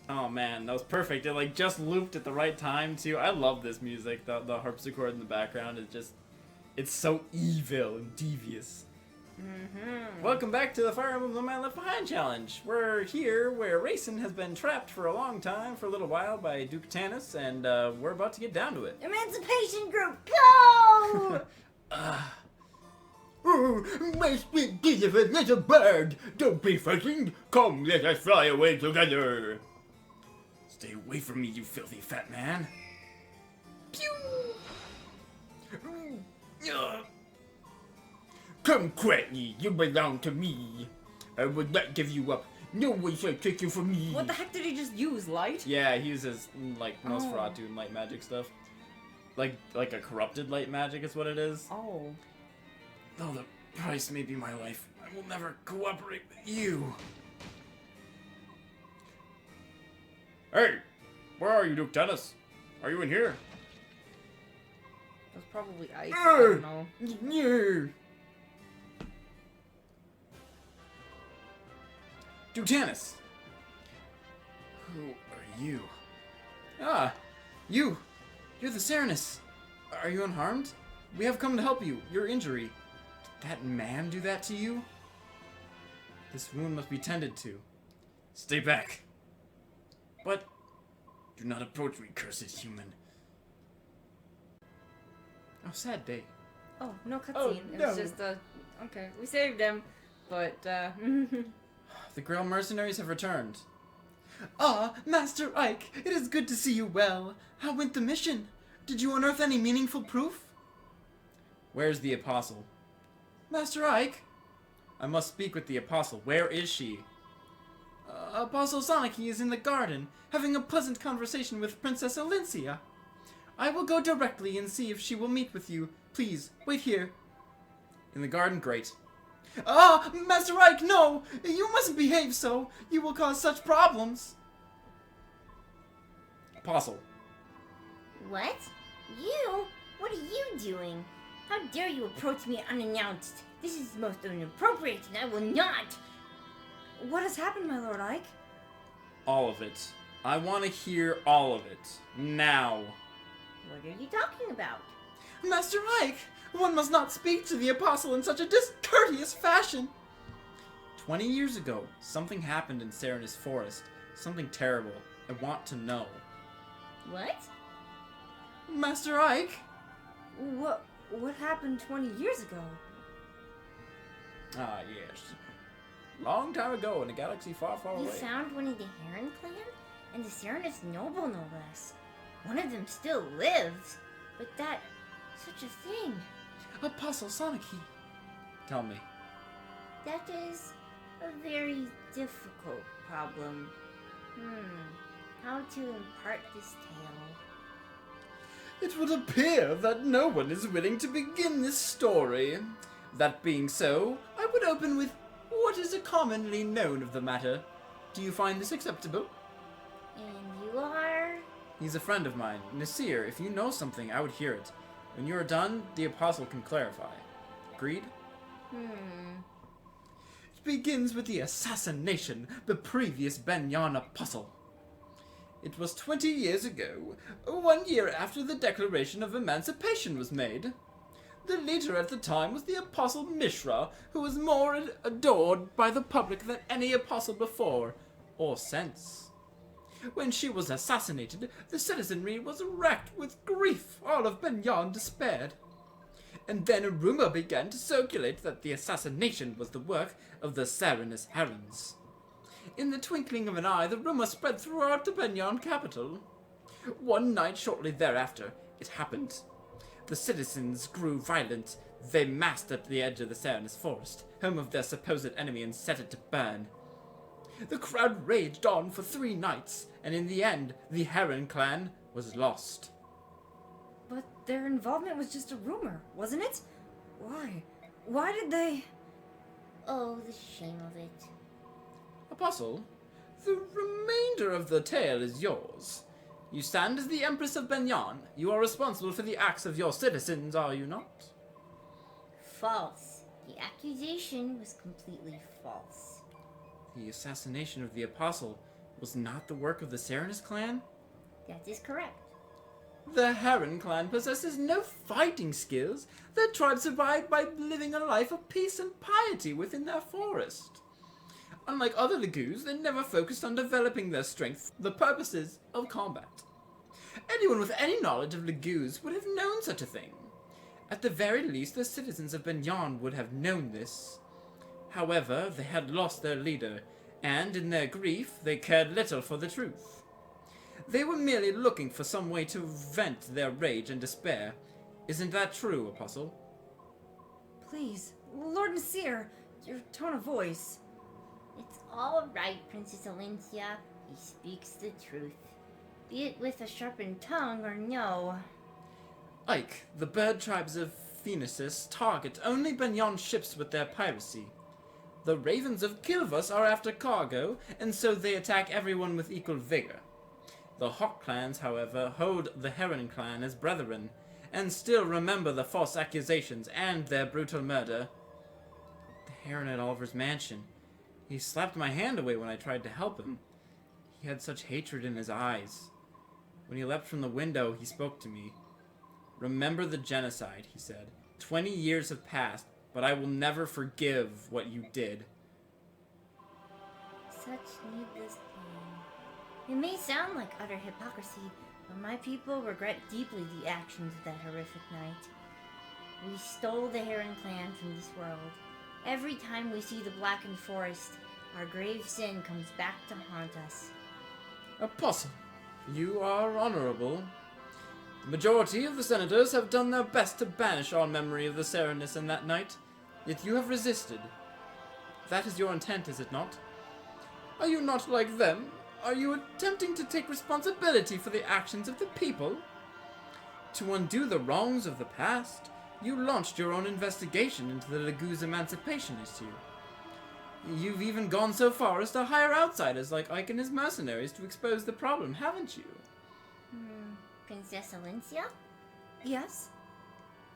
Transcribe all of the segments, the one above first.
Oh man, that was perfect. It like just looped at the right time too. I love this music. The harpsichord in the background is just, it's so evil and devious. Welcome back to the Fire Emblem The Man Left Behind challenge. We're here where Racing has been trapped for a long time, for a little while, by Duke Tanis, and we're about to get down to it. Emancipation group, go! Oh, my sweet beautiful little bird! Don't be frightened! Come, let us fly away together! Stay away from me, you filthy fat man. Pew! Come quietly, you belong to me. I would not give you up. No one shall take you from me. What the heck did he just use? Light? Yeah, he uses like Nosferatu and light magic stuff. Like a corrupted light magic is what it is. Oh. Though the price may be my life, I will never cooperate with you. Hey, where are you, Duke Tanis? Are you in here? That's probably ice. I don't know. Yeah. Duke Tanis! Who are you? Ah, you're the Serenes. Are you unharmed? We have come to help you. Your injury. Did that man do that to you? This wound must be tended to. Stay back. But do not approach me, cursed human. Oh, sad day. Oh, no cutscene. Oh, It no. was just okay, we saved him, but The Grail mercenaries have returned. Ah, Master Ike, it is good to see you well. How went the mission? Did you unearth any meaningful proof? Where's the Apostle? Master Ike? I must speak with the Apostle. Where is she? Apostle Soniki is in the garden, having a pleasant conversation with Princess Alincia. I will go directly and see if she will meet with you. Please, wait here. In the garden, great. Ah, Master Ike, no! You mustn't behave so! You will cause such problems! Apostle. What? You? What are you doing? How dare you approach me unannounced? This is most inappropriate, and I will not! what has happened, my Lord Ike? All of it. I want to hear all of it. Now. What are you talking about? Master Ike! One must not speak to the Apostle in such a discourteous fashion! 20 years ago, something happened in Serenes Forest. Something terrible. I want to know. What? Master Ike! What happened 20 years ago? Ah, yes. Long time ago in a galaxy far, far You away. found one of the Heron clan? And the Serenes noble, no less. One of them still lives. But that... such a thing. Apostle Soniki. Tell me. That is a very difficult problem. How to impart this tale? It would appear that no one is willing to begin this story. That being so, I would open with what is commonly known of the matter. Do you find this acceptable? And you are? He's a friend of mine. Nasir, if you know something, I would hear it. When you are done, the Apostle can clarify. Agreed? It begins with the assassination of the previous Benyan Apostle. It was 20 years ago, 1 year after the Declaration of Emancipation was made. The leader at the time was the Apostle Mishra, who was more adored by the public than any apostle before, or since. When she was assassinated, the citizenry was racked with grief. All of Benyan despaired. And then a rumor began to circulate that the assassination was the work of the Serenes Herons. In the twinkling of an eye, the rumor spread throughout the Benyan capital. One night shortly thereafter, it happened. The citizens grew violent. They massed at the edge of the Serenes forest, home of their supposed enemy, and set it to burn. The crowd raged on for 3 nights, and in the end, the Heron clan was lost. But their involvement was just a rumor, wasn't it? Why? Why did they... Oh, the shame of it. Apostle, the remainder of the tale is yours. You stand as the Empress of Benyan. You are responsible for the acts of your citizens, are you not? False. The accusation was completely false. The assassination of the Apostle was not the work of the Serenes clan? That is correct. The Heron clan possesses no fighting skills. Their tribe survived by living a life of peace and piety within their forest. Unlike other Lagoos, they never focused on developing their strength for the purposes of combat. Anyone with any knowledge of Lagoos would have known such a thing. At the very least, the citizens of Benyon would have known this. However, they had lost their leader, and in their grief, they cared little for the truth. They were merely looking for some way to vent their rage and despair. Isn't that true, Apostle? Please, Lord Nasir, your tone of voice. It's all right, Princess Alencia. He speaks the truth. Be it with a sharpened tongue or no. Ike, the bird tribes of Phoenicis target only Benyon ships with their piracy. The ravens of Kilvus are after cargo, and so they attack everyone with equal vigor. The Hawk clans, however, hold the Heron clan as brethren, and still remember the false accusations and their brutal murder. The Heron at Oliver's mansion. He slapped my hand away when I tried to help him. He had such hatred in his eyes. When he leapt from the window, he spoke to me. Remember the genocide, he said. 20 years have passed, but I will never forgive what you did. Such needless pain. It may sound like utter hypocrisy, but my people regret deeply the actions of that horrific night. We stole the Heron clan from this world. Every time we see the blackened forest, our grave sin comes back to haunt us. Apostle, you are honorable. The majority of the senators have done their best to banish all memory of the Serenes in that night, yet you have resisted. That is your intent, is it not? Are you not like them? Are you attempting to take responsibility for the actions of the people? To undo the wrongs of the past, you launched your own investigation into the Lagoo's emancipation issue. You've even gone so far as to hire outsiders like Ike and his mercenaries to expose the problem, haven't you? Princess Alencia? Yes?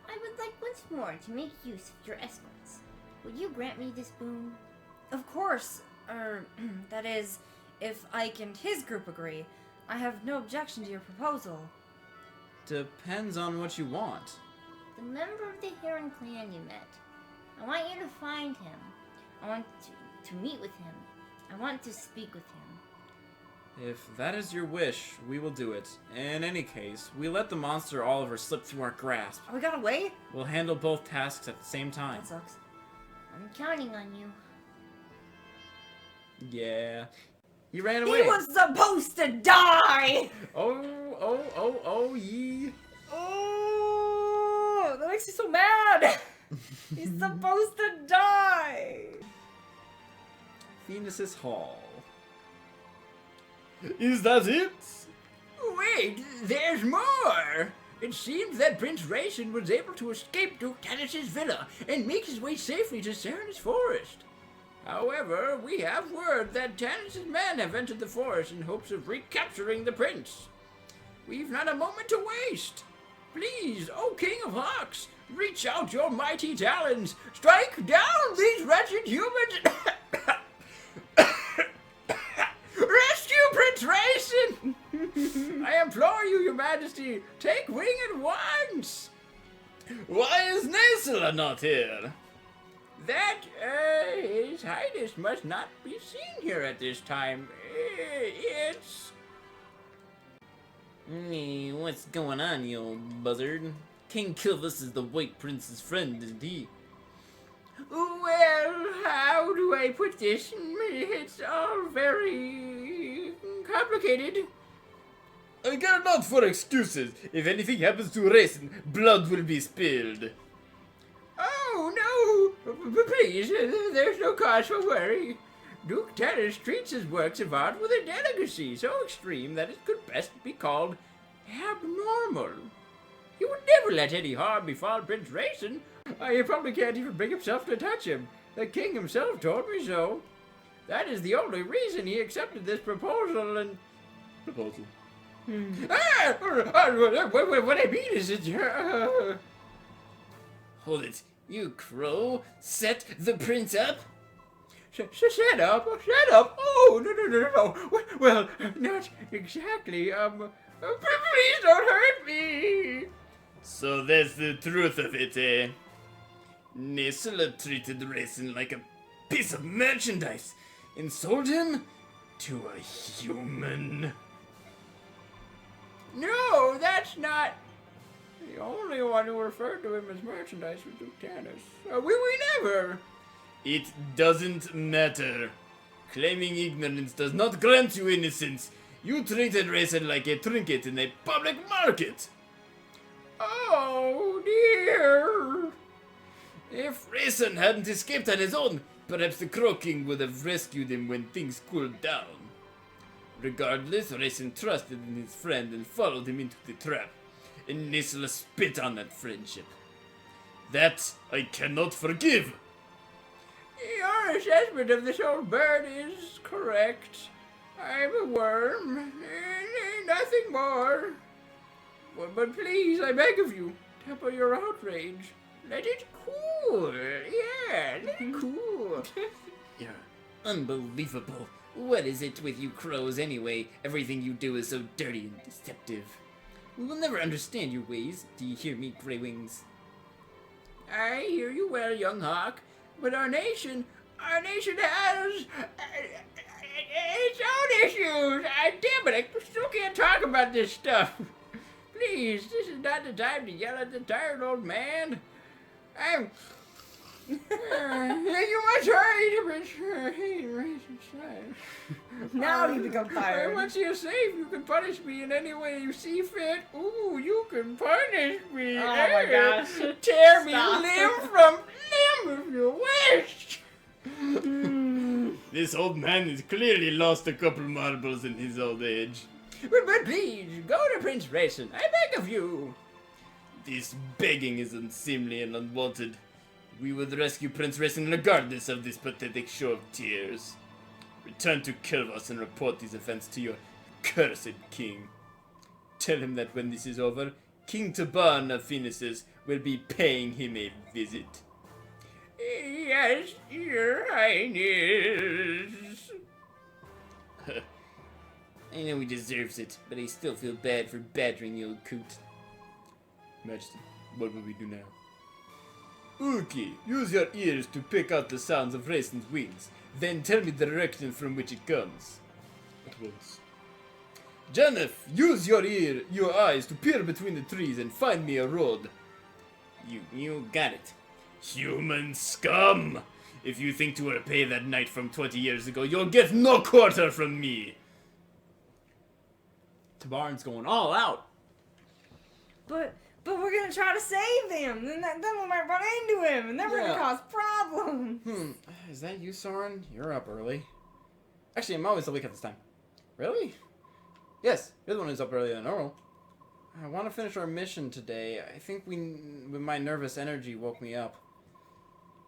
I would like once more to make use of your escorts. Will you grant me this boon? Of course. That is, if Ike and his group agree. I have no objection to your proposal. Depends on what you want. The member of the Heron clan you met. I want you to find him. I want to meet with him. I want to speak with him. If that is your wish, we will do it. In any case, we let the monster Oliver slip through our grasp. Oh, we got away? We'll handle both tasks at the same time. That sucks. I'm counting on you. Yeah. He ran away. He was supposed to die! Oh, ye. Oh, that makes me so mad! He's supposed to die! Phoenicis Hall. Is that it? Wait, there's more! It seems that Prince Rayson was able to escape Duke Tanis's villa and make his way safely to Serenes Forest. However, we have word that Tanis's men have entered the forest in hopes of recapturing the prince. We've not a moment to waste. Please, O King of Hawks, reach out your mighty talons, strike down these wretched humans, rescue Prince Rayson! I implore you, your majesty, take wing at once! Why is Nasela not here? That, His Highness must not be seen here at this time. It's... What's going on, you old buzzard? King Kilvus is the White Prince's friend, isn't he? Well, how do I put this? It's all very complicated. I care not for excuses. If anything happens to Rayson, blood will be spilled. Oh, no! Please, there's no cause for worry. Duke Tanis treats his works of art with a delicacy so extreme that it could best be called abnormal. He would never let any harm befall Prince Rayson. He probably can't even bring himself to touch him. The king himself told me so. That is the only reason he accepted this proposal and... Proposal. What I mean is that... Hold it. You crow, set the prince up? Shut up! Shut up! Oh, no. Well, not exactly. Please don't hurt me. So that's the truth of it, eh? Nisela treated Raisin like a piece of merchandise and sold him to a human. No, that's not. The only one who referred to him as merchandise was Duke we never. It doesn't matter. Claiming ignorance does not grant you innocence. You treated Raisin like a trinket in a public market. Oh dear. If Raisin hadn't escaped on his own, perhaps the Crow King would have rescued him when things cooled down. Regardless, Raisin trusted in his friend and followed him into the trap. And Nisla spit on that friendship. That I cannot forgive. Your assessment of this old bird is correct. I'm a worm. Nothing more. But please, I beg of you, temper your outrage. Let it cool. Yeah, let it cool. You're unbelievable. What is it with you crows anyway? Everything you do is so dirty and deceptive. We will never understand your ways. Do you hear me, Grey Wings? I hear you well, young hawk. But our nation has its own issues. Damn it, I still can't talk about this stuff. Please, this is not the time to yell at the tired old man. You must hurry to return. Now you become tired. Once you're safe, you can punish me in any way you see fit. Ooh, you can punish me. Oh my gosh. Tear Stop. me limb from limb if you wish. This old man has clearly lost a couple marbles in his old age. But please, go to Prince Raisin. I beg of you. This begging is unseemly and unwanted. We would rescue Prince Raisin regardless of this pathetic show of tears. Return to Kilvas and report these events to your cursed king. Tell him that when this is over, King Taban of Phoenices will be paying him a visit. Yes, your highness. I know he deserves it, but I still feel bad for badgering the old coot. Majesty, what will we do now? Okay, use your ears to pick out the sounds of Raisin's wings. Then tell me the direction from which it comes. At once. Janeth, use your eyes to peer between the trees and find me a road. You got it. Human scum! If you think to repay that night from 20 years ago, you'll get no quarter from me! Tabarn's going all out. But we're gonna try to save him. Then we might run into him, and then we're gonna Yeah. cause problems. Is that you, Soren? You're up early. Actually, I'm always awake at this time. Really? Yes, you're the one who's up earlier than normal. I want to finish our mission today. I think my nervous energy woke me up.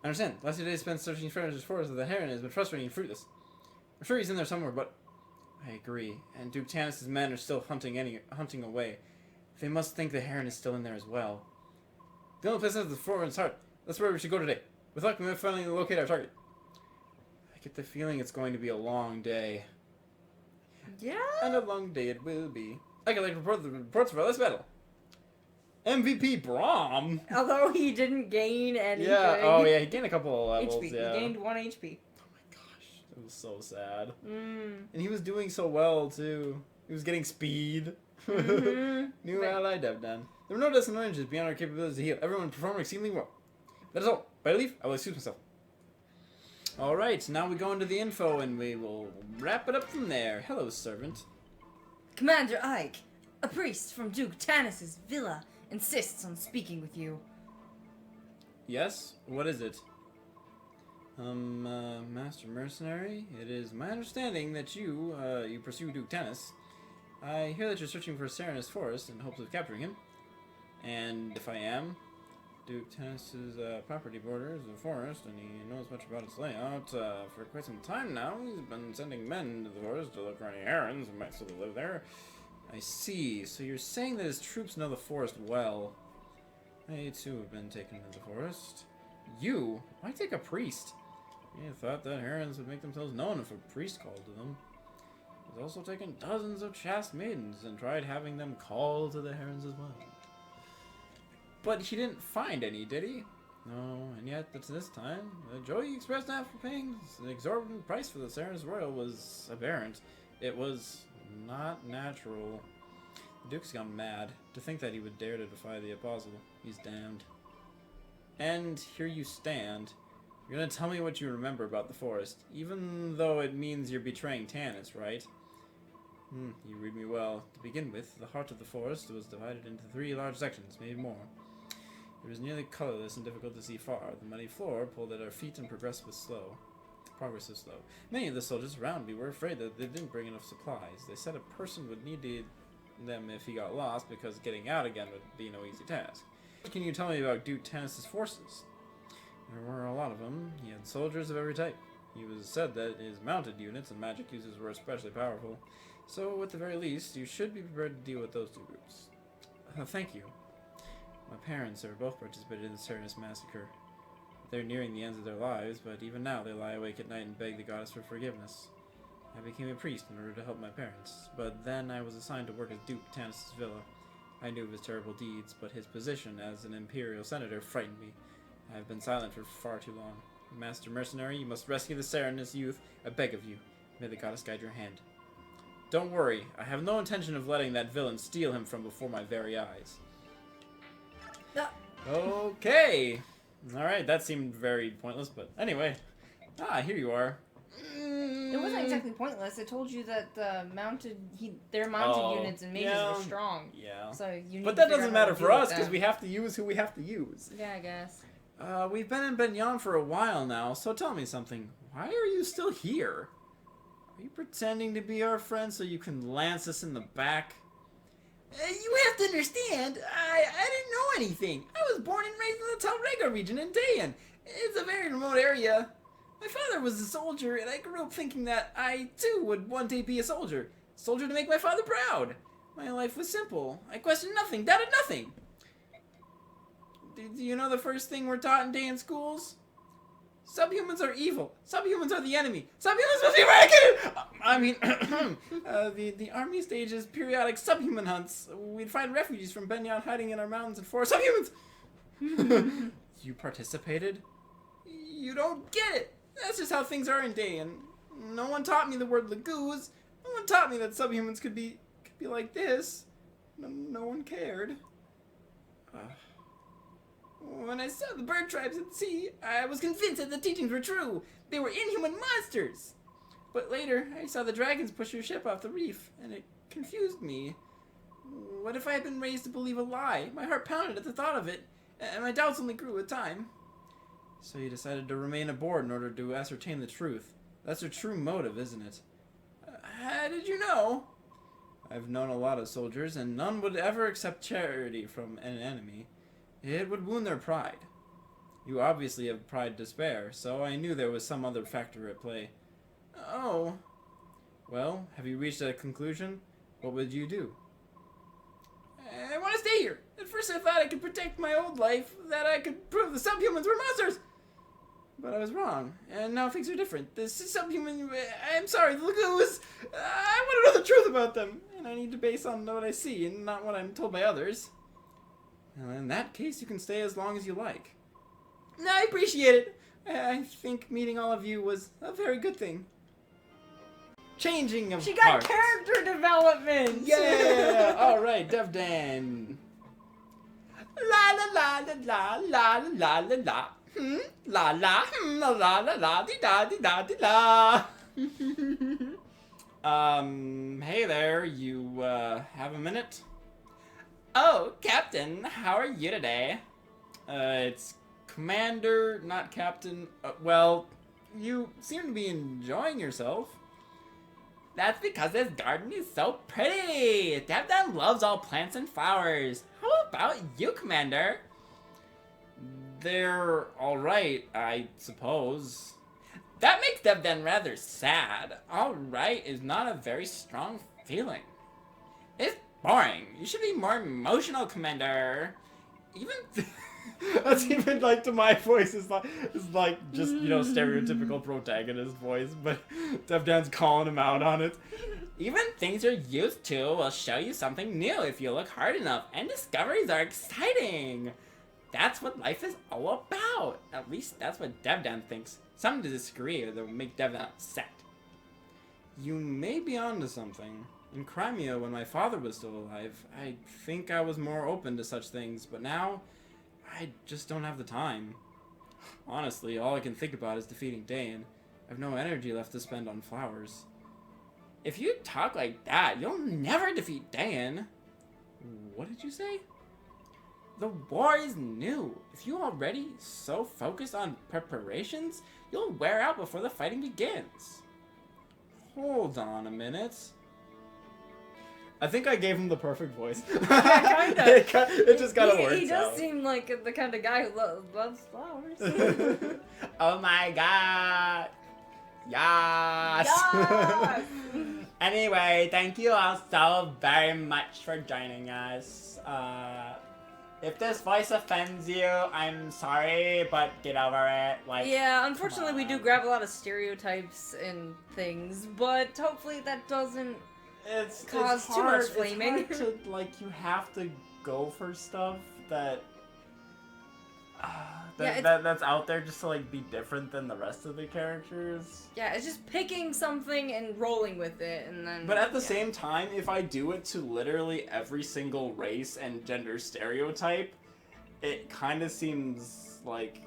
I understand. Last 2 days spent searching Serenes' forest of the Heron has been frustrating and fruitless. I'm sure he's in there somewhere, but I agree. And Duke Tanis' men are still hunting away. They must think the Heron is still in there as well. The only place is the Foreman's heart. That's where we should go today. With luck, we may finally locate our target. I get the feeling it's going to be a long day. Yeah. And a long day it will be. I can report the reports for this battle. MVP Braum. Although he didn't gain anything. Yeah. Oh yeah, he gained a couple of levels. HP. Yeah. He gained 1 HP. Oh my gosh, it was so sad. Mm. And he was doing so well too. He was getting speed. Mhm. New ally dev done. There were no disadvantages beyond our capabilities to heal. Everyone performed exceedingly well. That is all. By I leave, I will excuse myself. Alright, now we go into the info and we will wrap it up from there. Hello, servant. Commander Ike, a priest from Duke Tanis' villa, insists on speaking with you. Yes? What is it? Master Mercenary, it is my understanding that you pursue Duke Tanis. I hear that you're searching for Serenes Forest in hopes of capturing him. And if I am, Duke Tanis' property borders the forest, and he knows much about its layout. For quite some time now, he's been sending men into the forest to look for any errands who might still live there. I see. So you're saying that his troops know the forest well. I, too, have been taken into the forest. You? Why take a priest? He thought that herons would make themselves known if a priest called to them. He's also taken dozens of chaste maidens and tried having them call to the herons as well. But he didn't find any, did he? No, and yet at this time, the joy he expressed after paying an exorbitant price for the Serenes Royal was aberrant. It was not natural. The Duke's gone mad. To think that he would dare to defy the Apostle. He's damned. And here you stand. You're gonna tell me what you remember about the forest, even though it means you're betraying Tanis, right? You read me well. To begin with, the heart of the forest was divided into 3 large sections, maybe more. It was nearly colorless and difficult to see far. The muddy floor pulled at our feet and progress was slow. Many of the soldiers around me were afraid that they didn't bring enough supplies. They said a person would need them if he got lost, because getting out again would be no easy task. What can you tell me about Duke Tanis' forces? There were a lot of them. He had soldiers of every type. He was said that his mounted units and magic users were especially powerful. So, at the very least, you should be prepared to deal with those 2 groups. Thank you. My parents have both participated in the Serenes massacre. They're nearing the ends of their lives, but even now they lie awake at night and beg the goddess for forgiveness. I became a priest in order to help my parents, but then I was assigned to work as Duke Tanis' villa. I knew of his terrible deeds, but his position as an imperial senator frightened me. I have been silent for far too long. Master Mercenary, you must rescue the Serenes youth. I beg of you. May the goddess guide your hand. Don't worry, I have no intention of letting that villain steal him from before my very eyes. Okay. Alright, that seemed very pointless, but anyway. Here you are. It wasn't exactly pointless. It told you that their mounted units and mages were strong. Yeah. So you need But to that figure doesn't out how matter to for deal with us, because them. we have to use who we have to use. Yeah, I guess. We've been in Benyon for a while now, so tell me something. Why are you still here? Are you pretending to be our friend so you can lance us in the back? You have to understand, I didn't know anything. I was born and raised in the Talrega region in Dayan. It's a very remote area. My father was a soldier, and I grew up thinking that I, too, would one day be a soldier. Soldier to make my father proud. My life was simple. I questioned nothing, doubted nothing. Do you know the first thing we're taught in Dayan schools? Subhumans are evil. Subhumans are the enemy. Subhumans must be eradicated! I mean, the army stages periodic subhuman hunts. We'd find refugees from Benyon hiding in our mountains and forests. Subhumans! You participated? You don't get it. That's just how things are in Dayan. No one taught me the word Lagoos. No one taught me that subhumans could be like this. No one cared. When I saw the bird tribes at sea, I was convinced that the teachings were true. They were inhuman monsters. But later, I saw the dragons push your ship off the reef, and it confused me. What if I had been raised to believe a lie? My heart pounded at the thought of it, and my doubts only grew with time. So you decided to remain aboard in order to ascertain the truth. That's your true motive, isn't it? How did you know? I've known a lot of soldiers, and none would ever accept charity from an enemy. It would wound their pride. You obviously have pride to spare, so I knew there was some other factor at play. Oh. Well, have you reached a conclusion? What would you do? I want to stay here. At first I thought I could protect my old life, that I could prove the subhumans were monsters. But I was wrong, and now things are different. The subhuman... I'm sorry, the Lagoos. I want to know the truth about them, and I need to base on what I see and not what I'm told by others. Well, in that case, you can stay as long as you like. I appreciate it. I think meeting all of you was a very good thing. Changing of She got hearts. character development! Yeah! Alright, DevDan. La la la la la la la la la. La la la la la la di da di da di la. Hey there, you have a minute? Oh, Captain, how are you today? It's Commander, not Captain. Well, you seem to be enjoying yourself. That's because this garden is so pretty. Devdan loves all plants and flowers. How about you, Commander? They're alright, I suppose. That makes Devdan rather sad. Alright is not a very strong feeling. It's boring. You should be more emotional, Commander. Even That's even like to my voice is like just stereotypical protagonist voice, but Devdan's calling him out on it. Even things you're used to will show you something new if you look hard enough, and discoveries are exciting. That's what life is all about. At least that's what Devdan thinks. Some disagree that will make Devdan upset. You may be onto something. In Crimea, when my father was still alive, I think I was more open to such things, but now, I just don't have the time. Honestly, all I can think about is defeating Dayan. I have no energy left to spend on flowers. If you talk like that, you'll never defeat Dayan. What did you say? The war is new. If you're already so focused on preparations, you'll wear out before the fighting begins. Hold on a minute. I think I gave him the perfect voice. Yeah, kinda. It just kind of works He does out. seem like the kind of guy who loves flowers. Oh my god. Yes. Yes! Anyway, thank you all so very much for joining us. If this voice offends you, I'm sorry, but get over it. Like, Yeah, unfortunately we do on. grab a lot of stereotypes and things, but hopefully that doesn't It's cause it's too hard, much flaming. It's hard to, like, you have to go for stuff that Yeah, that's out there just to like be different than the rest of the characters. Yeah, it's just picking something and rolling with it, and then... But at the yeah. same time, if I do it to literally every single race and gender stereotype, it kind of seems like,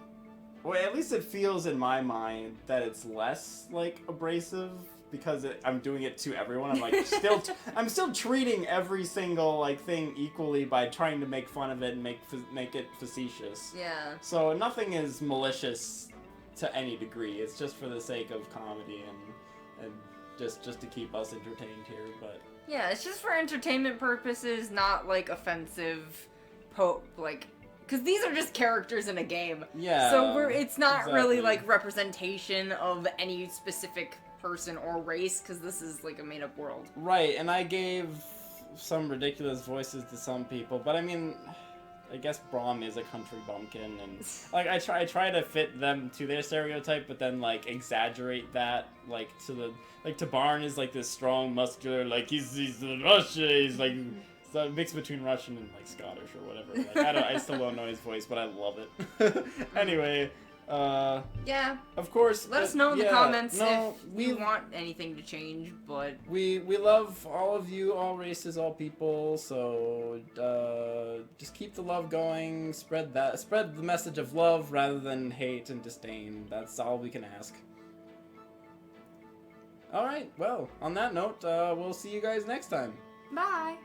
well, at least it feels in my mind that it's less like abrasive because I'm doing it to everyone. I'm like I'm still treating every single like thing equally by trying to make fun of it and make it facetious. Yeah. So nothing is malicious to any degree. It's just for the sake of comedy and just to keep us entertained here. But Yeah, it's just for entertainment purposes, not, like, offensive, because these are just characters in a game. yeah, So it's not really, exactly. like, representation of any specific person or race, because this is, like, a made-up world. Right, and I gave some ridiculous voices to some people, but I mean, I guess Braum is a country bumpkin, and like I try to fit them to their stereotype, but then like exaggerate that like to Barn is like this strong, muscular, like he's Russian, he's like a mix between Russian and like Scottish or whatever. Like I still don't know his voice, but I love it. Anyway. Yeah. Of course. Let us know in the comments if we you want anything to change, but... We love all of you, all races, all people, so just keep the love going, spread the message of love rather than hate and disdain. That's all we can ask. Alright, well, on that note, we'll see you guys next time. Bye!